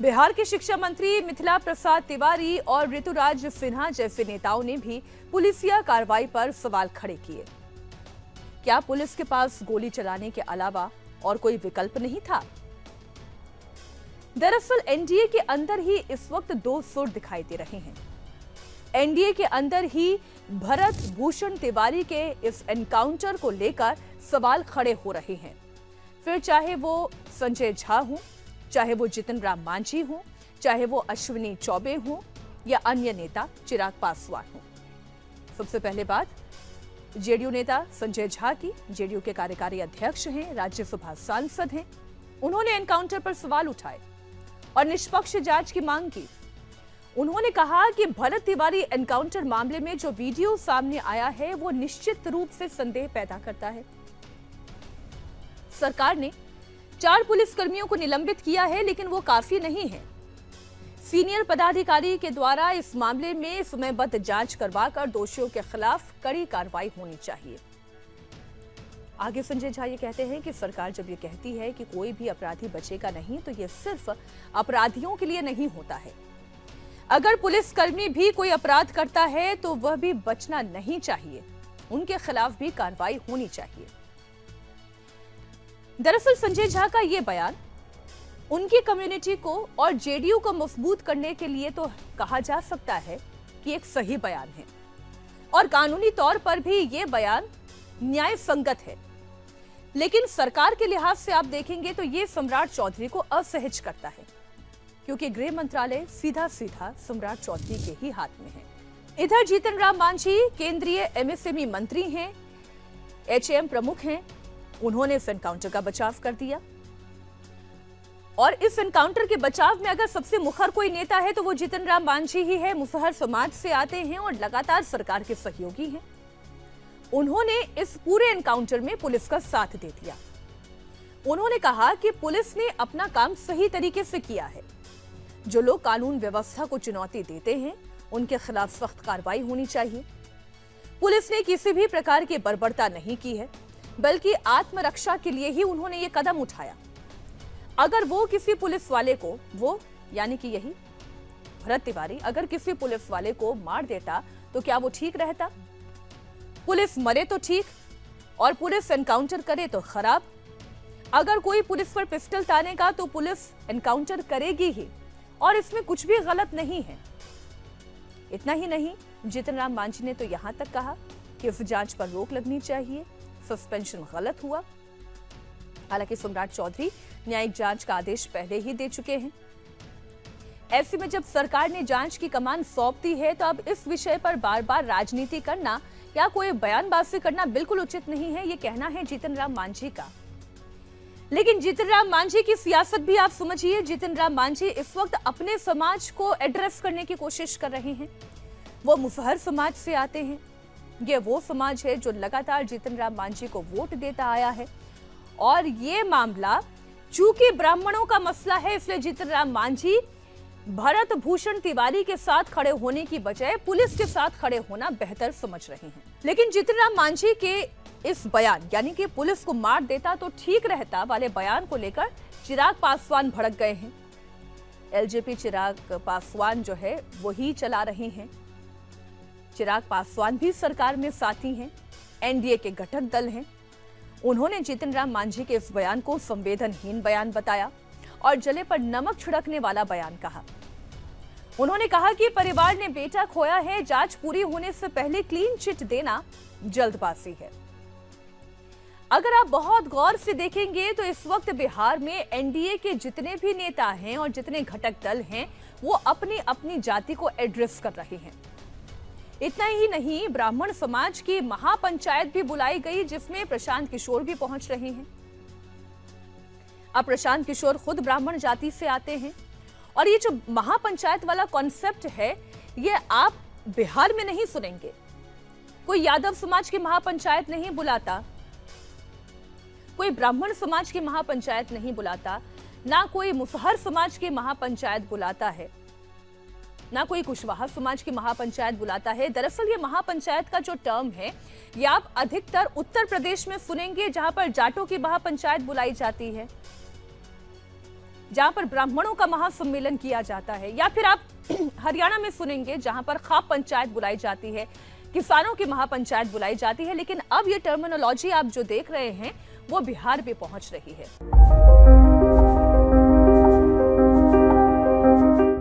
बिहार के शिक्षा मंत्री मिथिला प्रसाद तिवारी और ऋतुराज सिन्हा जैसे नेताओं ने भी पुलिसिया कार्रवाई पर सवाल खड़े किए। क्या पुलिस के पास गोली चलाने के अलावा और कोई विकल्प नहीं था? दरअसल एनडीए के अंदर ही इस वक्त दो सुर दिखाई दे रहे हैं। एनडीए के अंदर ही भरत भूषण तिवारी के इस एनकाउंटर को लेकर सवाल खड़े हो रहे हैं। फिर चाहे वो संजय झा हो, चाहे वो जितन राम मांझी हो, चाहे वो अश्विनी चौबे हो या अन्य नेता चिराग पासवान हो। सबसे पहले बात जेडीयू नेता संजय झा की। जेडीयू के कार्यकारी अध्यक्ष हैं, राज्यसभा सांसद हैं। उन्होंने एनकाउंटर पर सवाल उठाए और निष्पक्ष जांच की मांग की। उन्होंने कहा कि भरत तिवारी एनकाउंटर मामले में जो वीडियो सामने आया है वो निश्चित रूप से संदेह पैदा करता है। सरकार ने 4 पुलिसकर्मियों को निलंबित किया है, लेकिन वो काफी नहीं है। सीनियर पदाधिकारी के द्वारा इस मामले में समयबद्ध जांच करवाकर दोषियों के खिलाफ कड़ी कार्रवाई होनी चाहिए। आगे संजय झा ये कहते हैं कि सरकार जब ये कहती है कि कोई भी अपराधी बचेगा नहीं, तो ये सिर्फ अपराधियों के लिए नहीं होता है। अगर पुलिसकर्मी भी कोई अपराध करता है तो वह भी बचना नहीं चाहिए, उनके खिलाफ भी कार्रवाई होनी चाहिए। दरअसल संजय झा का ये बयान उनकी कम्युनिटी को और जेडीयू को मजबूत करने के लिए तो कहा जा सकता है कि एक सही बयान है, और कानूनी तौर पर भी ये बयान न्याय संगत है। लेकिन सरकार के लिहाज से आप देखेंगे तो ये सम्राट चौधरी को असहज करता है, क्योंकि गृह मंत्रालय सीधा सीधा सम्राट चौधरी के ही हाथ में है। इधर जीतन राम मांझी केंद्रीय एमएसएमई मंत्री हैं, एचएएम प्रमुख हैं। उन्होंने इस एनकाउंटर का बचाव कर दिया, और इस एनकाउंटर के बचाव में अगर सबसे मुखर कोई नेता है तो वो जीतन राम मांझी ही है। मुसहर समाज से आते हैं और लगातार सरकार के सहयोगी हैं। उन्होंने इस पूरे एनकाउंटर में पुलिस का साथ दे दिया। उन्होंने कहा कि पुलिस ने अपना काम सही तरीके से किया है। जो लोग कानून व्यवस्था को चुनौती देते हैं उनके खिलाफ सख्त कार्रवाई होनी चाहिए। पुलिस ने किसी भी प्रकार की बर्बरता नहीं की है, बल्कि आत्मरक्षा के लिए ही उन्होंने ये कदम उठाया। अगर वो किसी पुलिस वाले को, वो यानी कि यही भरत तिवारी, अगर किसी पुलिस वाले को मार देता तो क्या वो ठीक रहता? पुलिस मरे तो ठीक, और पुलिस एनकाउंटर करे तो खराब। अगर कोई पुलिस पर पिस्टल तानेगा तो पुलिस एनकाउंटर करेगी ही, और इसमें कुछ भी गलत नहीं है। इतना ही नहीं, जीतन राम मांझी ने तो यहां तक कहा कि इस जांच पर रोक लगनी चाहिए, सस्पेंशन गलत हुआ। हालांकि सम्राट चौधरी न्यायिक जांच का आदेश पहले ही दे चुके हैं। ऐसे में जब सरकार ने जांच की कमान सौंप दी है, तो अब इस विषय पर बार बार राजनीति करना या कोई बयानबाजी करना बिल्कुल उचित नहीं है, ये कहना है जीतन राम मांझी का। लेकिन जीतन राम मांझी की सियासत भी आप समझिए। जीतन राम मांझी इस वक्त अपने समाज को एड्रेस करने की कोशिश कर रहे हैं। वो मुसहर समाज से आते हैं। ये वो समाज है जो लगातार जीतन राम मांझी को वोट देता आया है, और ये मामला चूंकि ब्राह्मणों का मसला है, इसलिए जीतन राम मांझी भरत भूषण तिवारी के साथ खड़े होने की बजाय पुलिस के साथ खड़े होना बेहतर समझ रहे हैं। लेकिन जीतन राम मांझी के इस बयान, यानी कि पुलिस को मार देता तो ठीक रहता वाले बयान को लेकर चिराग पासवान भड़क गए हैं। एलजेपी चिराग पासवान जो है वही चला रहे हैं। चिराग पासवान भी सरकार में साथी हैं, एनडीए के घटक दल हैं। उन्होंने जीतन राम मांझी के इस बयान को संवेदनहीन बयान बताया और जले पर नमक छिड़कने वाला बयान कहा। उन्होंने कहा कि परिवार ने बेटा खोया है, जांच पूरी होने से पहले क्लीन चिट देना जल्दबाजी है। अगर आप बहुत गौर से देखेंगे तो इस वक्त बिहार में एनडीए के जितने भी नेता हैं और जितने घटक दल हैं, वो अपनी अपनी जाति को एड्रेस कर रहे हैं। इतना ही नहीं, ब्राह्मण समाज की महापंचायत भी बुलाई गई, जिसमें प्रशांत किशोर भी पहुंच रहे हैं। अब प्रशांत किशोर खुद ब्राह्मण जाति से आते हैं, और ये जो महापंचायत वाला कॉन्सेप्ट है, ये आप बिहार में नहीं सुनेंगे। कोई यादव समाज की महापंचायत नहीं बुलाता, कोई ब्राह्मण समाज की महापंचायत नहीं बुलाता, ना कोई मुसहर समाज की महापंचायत बुलाता है, ना कोई कुशवाहा समाज की महापंचायत बुलाता है। दरअसल ये महापंचायत का जो टर्म है, ये आप अधिकतर उत्तर प्रदेश में सुनेंगे, जहां पर जाटों की महापंचायत बुलाई जाती है। जहां पर ब्राह्मणों का महासम्मेलन किया जाता है, या फिर आप हरियाणा में सुनेंगे जहां पर खाप पंचायत बुलाई जाती है, किसानों की महापंचायत बुलाई जाती है। लेकिन अब ये टर्मिनोलॉजी आप जो देख रहे हैं वो बिहार में पहुंच रही है।